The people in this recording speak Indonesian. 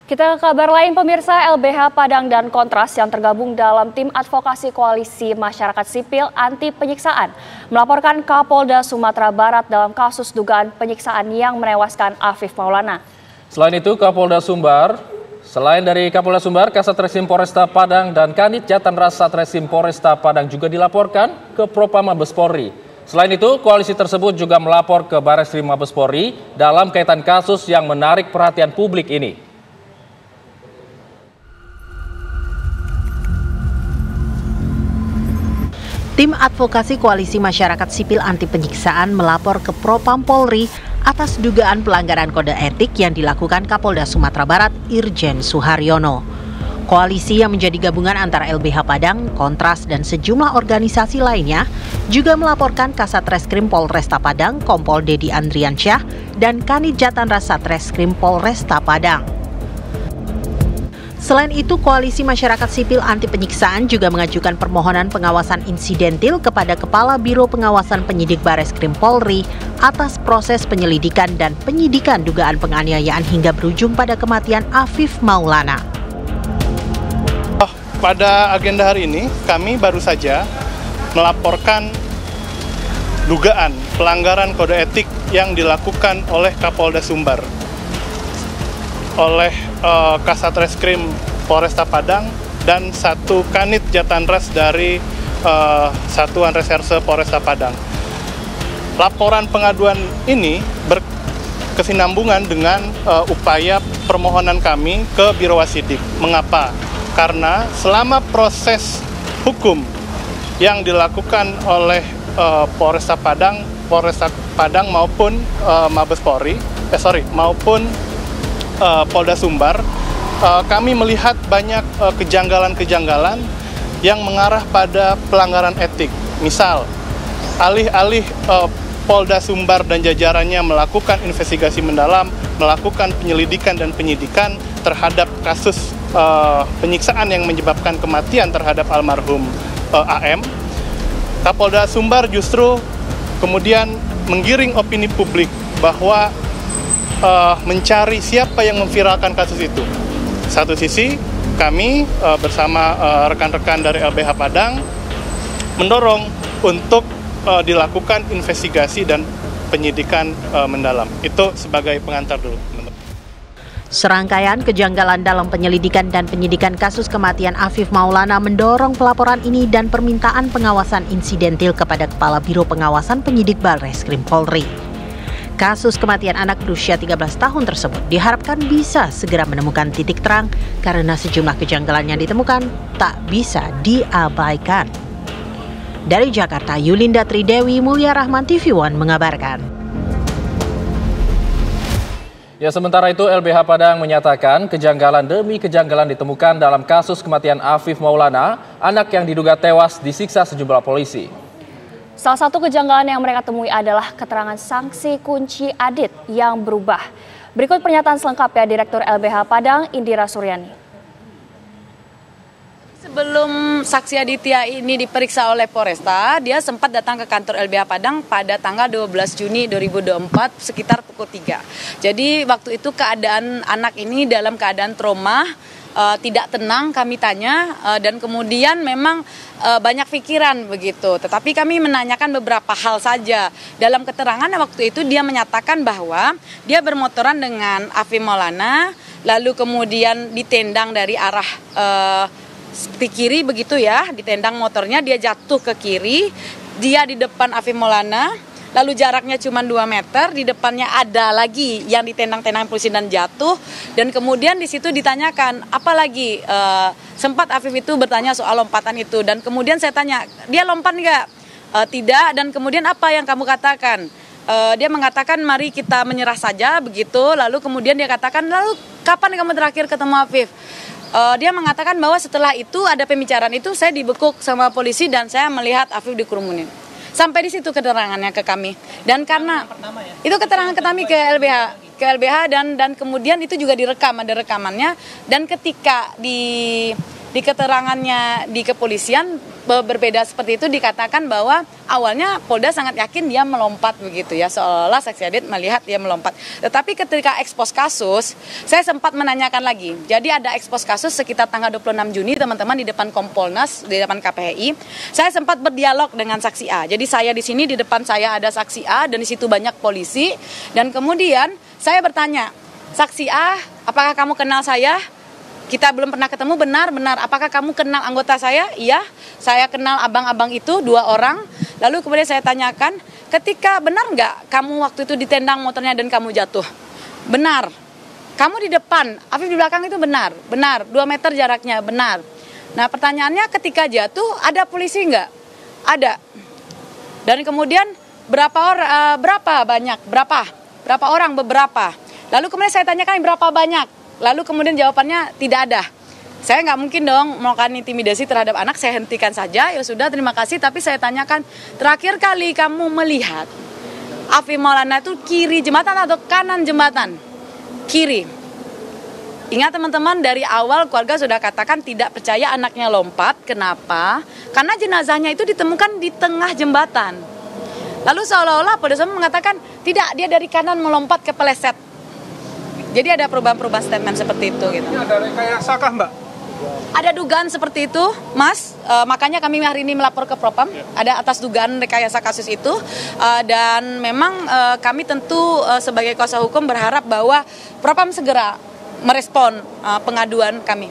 Kita ke kabar lain, pemirsa. LBH Padang dan Kontras yang tergabung dalam tim advokasi koalisi masyarakat sipil anti penyiksaan melaporkan Kapolda Sumatera Barat dalam kasus dugaan penyiksaan yang menewaskan Afif Maulana. Selain dari Kapolda Sumbar, Kasat Reskrim Polresta Padang dan Kanit Jatanras Satreskrim Polresta Padang juga dilaporkan ke Propam Mabes Polri. Selain itu, koalisi tersebut juga melapor ke Bareskrim Mabes Polri dalam kaitan kasus yang menarik perhatian publik ini. Tim Advokasi Koalisi Masyarakat Sipil Anti Penyiksaan melapor ke Propam Polri atas dugaan pelanggaran kode etik yang dilakukan Kapolda Sumatera Barat Irjen Suharyono. Koalisi yang menjadi gabungan antara LBH Padang, Kontras, dan sejumlah organisasi lainnya juga melaporkan Kasat Reskrim Polresta Padang, Kompol Dedi Andriansyah, dan Kanit Jatanras Satreskrim Polresta Padang. Selain itu, Koalisi Masyarakat Sipil Anti Penyiksaan juga mengajukan permohonan pengawasan insidentil kepada Kepala Biro Pengawasan Penyidik Bareskrim Polri atas proses penyelidikan dan penyidikan dugaan penganiayaan hingga berujung pada kematian Afif Maulana. Pada agenda hari ini, kami baru saja melaporkan dugaan pelanggaran kode etik yang dilakukan oleh Kapolda Sumbar, oleh Kasat Reskrim Polresta Padang dan satu Kanit Jatanras dari Satuan Reserse Polresta Padang. Laporan pengaduan ini berkesinambungan dengan upaya permohonan kami ke Biro Wasidik. Mengapa? Karena selama proses hukum yang dilakukan oleh Polresta Padang maupun Mabes Polri, maupun Polda Sumbar, kami melihat banyak kejanggalan-kejanggalan yang mengarah pada pelanggaran etik. Misal, alih-alih Polda Sumbar dan jajarannya melakukan investigasi mendalam, melakukan penyelidikan dan penyidikan terhadap kasus penyiksaan yang menyebabkan kematian terhadap almarhum AM, Kapolda Sumbar justru kemudian menggiring opini publik bahwa mencari siapa yang memviralkan kasus itu. Satu sisi, kami bersama rekan-rekan dari LBH Padang mendorong untuk dilakukan investigasi dan penyidikan mendalam. Itu sebagai pengantar dulu. Serangkaian kejanggalan dalam penyelidikan dan penyidikan kasus kematian Afif Maulana mendorong pelaporan ini dan permintaan pengawasan insidentil kepada Kepala Biro Pengawasan Penyidik Bareskrim Polri. Kasus kematian anak berusia 13 tahun tersebut diharapkan bisa segera menemukan titik terang karena sejumlah kejanggalan yang ditemukan tak bisa diabaikan. Dari Jakarta, Yulinda Tridewi, Mulya Rahman, TV One mengabarkan. Ya, sementara itu LBH Padang menyatakan kejanggalan demi kejanggalan ditemukan dalam kasus kematian Afif Maulana, anak yang diduga tewas disiksa sejumlah polisi. Salah satu kejanggalan yang mereka temui adalah keterangan saksi kunci Adit yang berubah. Berikut pernyataan selengkapnya Direktur LBH Padang, Indira Suryani. Sebelum saksi Aditya ini diperiksa oleh Polresta, dia sempat datang ke kantor LBH Padang pada tanggal 12 Juni 2024 sekitar pukul 3. Jadi waktu itu keadaan anak ini dalam keadaan trauma, tidak tenang kami tanya, dan kemudian memang banyak pikiran begitu. Tetapi kami menanyakan beberapa hal saja. Dalam keterangan waktu itu dia menyatakan bahwa dia bermotoran dengan Afif Maulana, lalu kemudian ditendang dari arah di kiri begitu ya, ditendang motornya, dia jatuh ke kiri, dia di depan Afif Maulana. Lalu jaraknya cuma 2 meter, di depannya ada lagi yang ditendang-tendang polisi dan jatuh. Dan kemudian di situ ditanyakan, apalagi sempat Afif itu bertanya soal lompatan itu. Dan kemudian saya tanya, dia lompat nggak? Tidak, dan kemudian apa yang kamu katakan? Dia mengatakan, mari kita menyerah saja, begitu. Lalu kemudian dia katakan, lalu kapan kamu terakhir ketemu Afif? Dia mengatakan bahwa setelah itu ada pembicaraan itu, saya dibekuk sama polisi dan saya melihat Afif dikerumunin. Sampai di situ keterangannya ke kami. Dan karena itu keterangan kami ke ke LBH dan kemudian itu juga direkam, ada rekamannya, dan ketika di keterangannya di kepolisian berbeda seperti itu, dikatakan bahwa awalnya Polda sangat yakin dia melompat begitu ya, seolah-olah saksi Adit melihat dia melompat. Tetapi ketika ekspos kasus, saya sempat menanyakan lagi. Jadi ada ekspos kasus sekitar tanggal 26 Juni teman-teman di depan Kompolnas, di depan KPHI. Saya sempat berdialog dengan saksi A. Jadi saya di sini, di depan saya ada saksi A dan di situ banyak polisi, dan kemudian saya bertanya, "Saksi A, apakah kamu kenal saya?" Kita belum pernah ketemu, benar. Apakah kamu kenal anggota saya? Iya, saya kenal abang-abang itu 2 orang. Lalu kemudian saya tanyakan, ketika benar nggak kamu waktu itu ditendang motornya dan kamu jatuh? Benar. Kamu di depan, Afif di belakang itu benar. 2 meter jaraknya, benar. Nah pertanyaannya, ketika jatuh ada polisi nggak? Ada. Dan kemudian berapa orang? Beberapa. Lalu kemudian saya tanyakan berapa banyak? Lalu kemudian jawabannya tidak ada. Saya nggak mungkin dong melakukan intimidasi terhadap anak, saya hentikan saja, ya sudah terima kasih. Tapi saya tanyakan, terakhir kali kamu melihat Afif Maulana itu kiri jembatan atau kanan jembatan? Kiri. Ingat teman-teman, dari awal keluarga sudah katakan tidak percaya anaknya lompat. Kenapa? Karena jenazahnya itu ditemukan di tengah jembatan. Lalu seolah-olah Polda Sumut mengatakan tidak, dia dari kanan melompat ke peleset. Jadi ada perubahan-perubahan statement seperti itu gitu. Ini ada rekayasa kah, Mbak? Ada dugaan seperti itu, Mas. Makanya kami hari ini melapor ke Propam. Ada atas dugaan rekayasa kasus itu. Dan memang kami tentu sebagai kuasa hukum berharap bahwa Propam segera merespon pengaduan kami.